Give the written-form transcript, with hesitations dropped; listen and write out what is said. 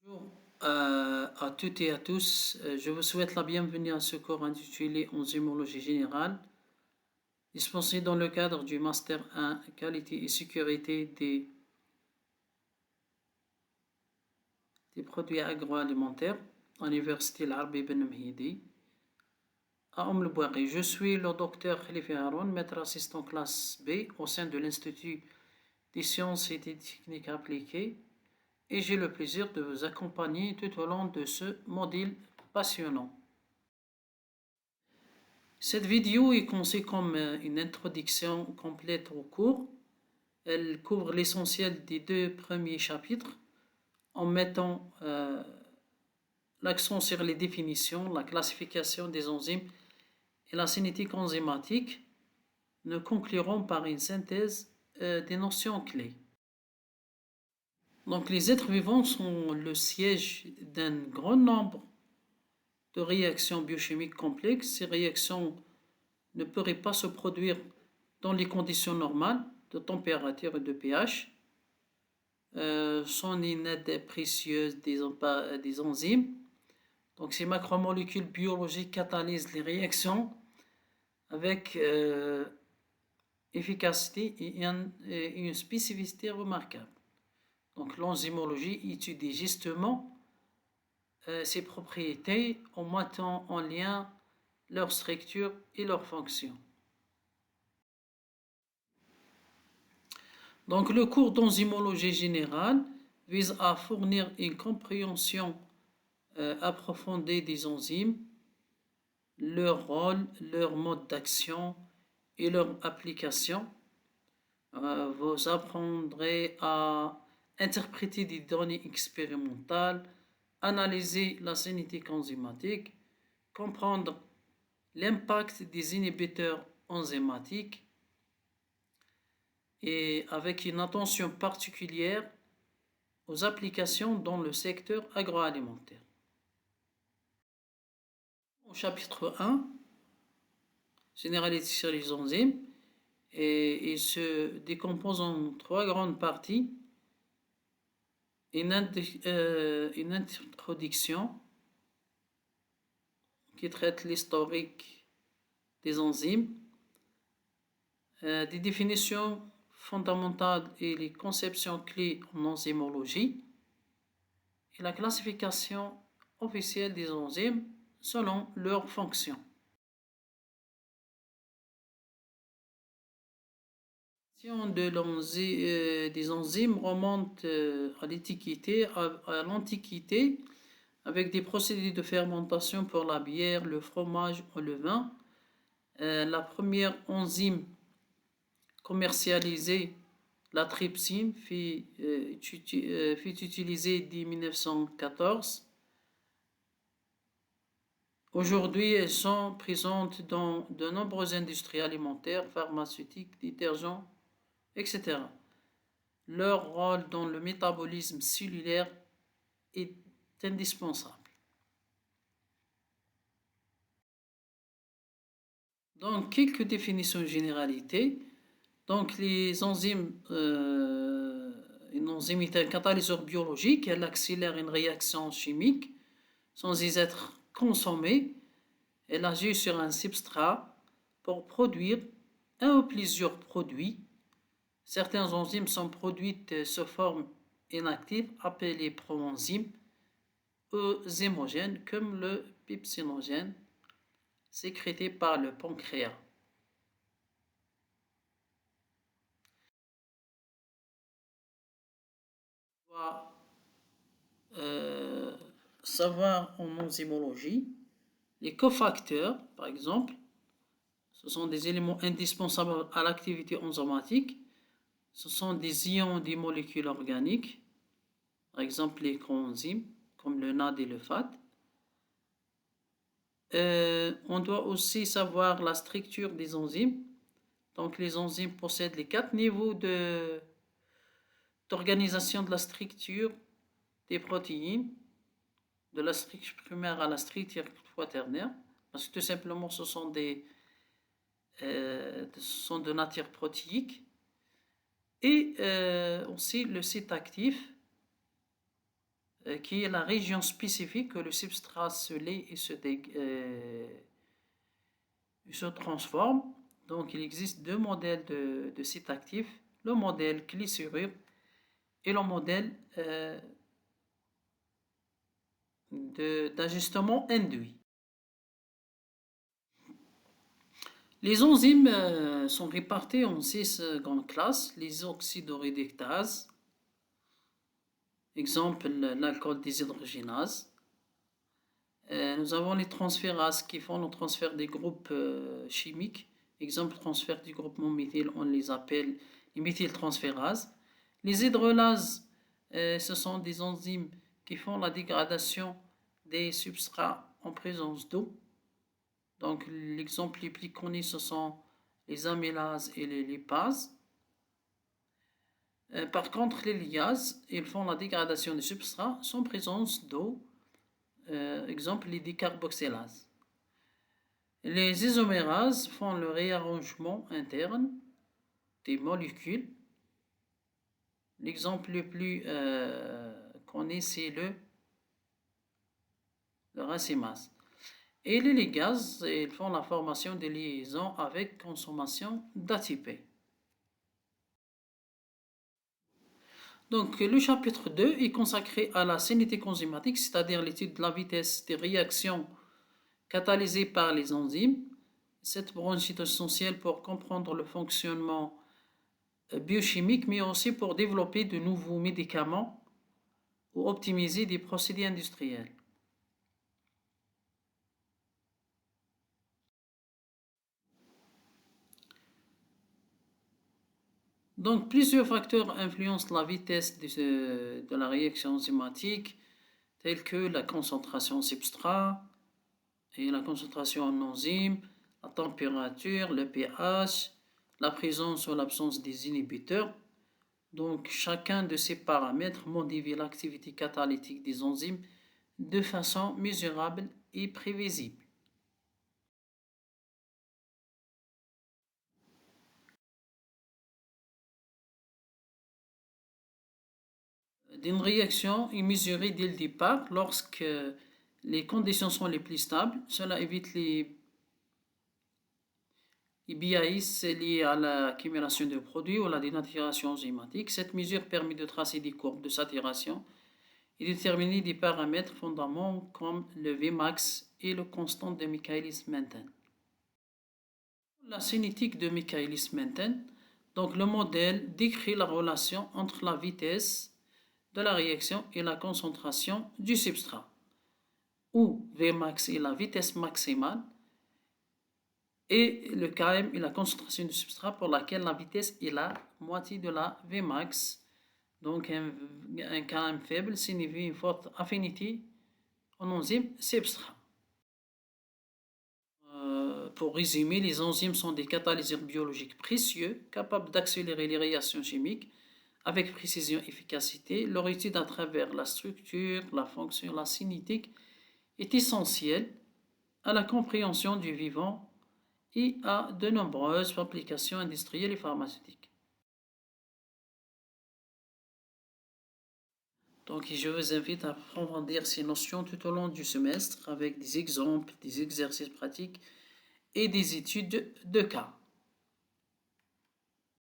Bonjour à toutes et à tous. Je vous souhaite la bienvenue à ce cours intitulé Enzymologie générale, dispensé dans le cadre du Master 1 Qualité et sécurité des produits agroalimentaires à l'Université Al-Arbi Ben Mhidi à Bouaghi. Je suis le docteur Khalifa Haroun, maître assistant classe B au sein de l'Institut des sciences et des techniques appliquées, et j'ai le plaisir de vous accompagner tout au long de ce module passionnant. Cette vidéo est conçue comme une introduction complète au cours. Elle couvre l'essentiel des 2 premiers chapitres en mettant l'accent sur les définitions, la classification des enzymes et la cinétique enzymatique. Nous conclurons par une synthèse des notions clés. Donc, les êtres vivants sont le siège d'un grand nombre de réactions biochimiques complexes. Ces réactions ne pourraient pas se produire dans les conditions normales de température et de pH, sont une aide précieuse des enzymes. Donc ces macromolécules biologiques catalysent les réactions avec efficacité et une spécificité remarquable. Donc l'enzymologie étudie justement ces propriétés en mettant en lien leur structure et leur fonction. Donc le cours d'enzymologie générale vise à fournir une compréhension approfondie des enzymes, leur rôle, leur mode d'action et leur application. Vous apprendrez à interpréter des données expérimentales, analyser la cinétique enzymatique, comprendre l'impact des inhibiteurs enzymatiques et avec une attention particulière aux applications dans le secteur agroalimentaire. Au chapitre 1, généralité sur les enzymes, et il se décompose en 3 grandes parties. Une introduction qui traite l'historique des enzymes, des définitions fondamentales et les conceptions clés en enzymologie, et la classification officielle des enzymes selon leur fonction. Des enzymes remonte à l'Antiquité avec des procédés de fermentation pour la bière, le fromage ou le vin. La première enzyme commercialisée, la trypsine, fut utilisée dès 1914. Aujourd'hui, elles sont présentes dans de nombreuses industries alimentaires, pharmaceutiques, détergents, etc. Leur rôle dans le métabolisme cellulaire est indispensable. Donc, quelques définitions de généralité. Donc, les enzymes, une enzyme est un catalyseur biologique, elle accélère une réaction chimique sans y être consommée. Elle agit sur un substrat pour produire un ou plusieurs produits. Certaines enzymes sont produites sous forme inactive, appelées proenzymes, ou zymogènes, comme le pepsinogène, sécrété par le pancréas. On va savoir en enzymologie les cofacteurs, par exemple. Ce sont des éléments indispensables à l'activité enzymatique. Ce sont des ions des molécules organiques, par exemple les coenzymes, comme le NAD et le FAD. On doit aussi savoir la structure des enzymes. Donc les enzymes possèdent les 4 niveaux d'organisation de la structure des protéines, de la structure primaire à la structure quaternaire, parce que tout simplement ce sont de nature protéique. Et aussi le site actif qui est la région spécifique que le substrat se lait et se transforme. Donc, il existe deux modèles de site actif, le modèle glycérure et le modèle d'ajustement induit. Les enzymes sont réparties en 6 grandes classes. Les oxydoréductases, exemple l'alcool déshydrogénase. Nous avons les transférases qui font le transfert des groupes chimiques. Exemple, transfert du groupement méthyle, on les appelle les méthyltransférases. Les hydrolases, ce sont des enzymes qui font la dégradation des substrats en présence d'eau. Donc, l'exemple les plus connus, ce sont les amylases et les lipases. Par contre, les liases, ils font la dégradation des substrats sans présence d'eau. Exemple, les décarboxylases. Les isomérases font le réarrangement interne des molécules. L'exemple le plus connu, c'est le racémase. Et les ligases, ils font la formation des liaisons avec consommation d'ATP. Donc, le chapitre 2 est consacré à la cinétique enzymatique, c'est-à-dire l'étude de la vitesse des réactions catalysées par les enzymes. Cette branche est essentielle pour comprendre le fonctionnement biochimique, mais aussi pour développer de nouveaux médicaments ou optimiser des procédés industriels. Donc, plusieurs facteurs influencent la vitesse de la réaction enzymatique, tels que la concentration substrat et la concentration en enzyme, la température, le pH, la présence ou l'absence des inhibiteurs. Donc, chacun de ces paramètres modifie l'activité catalytique des enzymes de façon mesurable et prévisible. Une réaction est mesurée dès le départ lorsque les conditions sont les plus stables. Cela évite les biaïs liés à l'accumulation de produits ou la dénaturation enzymatique. Cette mesure permet de tracer des courbes de saturation et déterminer des paramètres fondamentaux comme le Vmax et le constant de Michaelis-Menten. La cinétique de Michaelis-Menten, donc le modèle décrit la relation entre la vitesse de la réaction et la concentration du substrat, où Vmax est la vitesse maximale et le Km est la concentration du substrat pour laquelle la vitesse est la moitié de la Vmax. Donc un Km faible signifie une forte affinité en enzyme substrat. Pour résumer, les enzymes sont des catalyseurs biologiques précieux capables d'accélérer les réactions chimiques avec précision et efficacité. Leur étude à travers la structure, la fonction, la cinétique est essentielle à la compréhension du vivant et à de nombreuses applications industrielles et pharmaceutiques. Donc, je vous invite à approfondir ces notions tout au long du semestre avec des exemples, des exercices pratiques et des études de cas.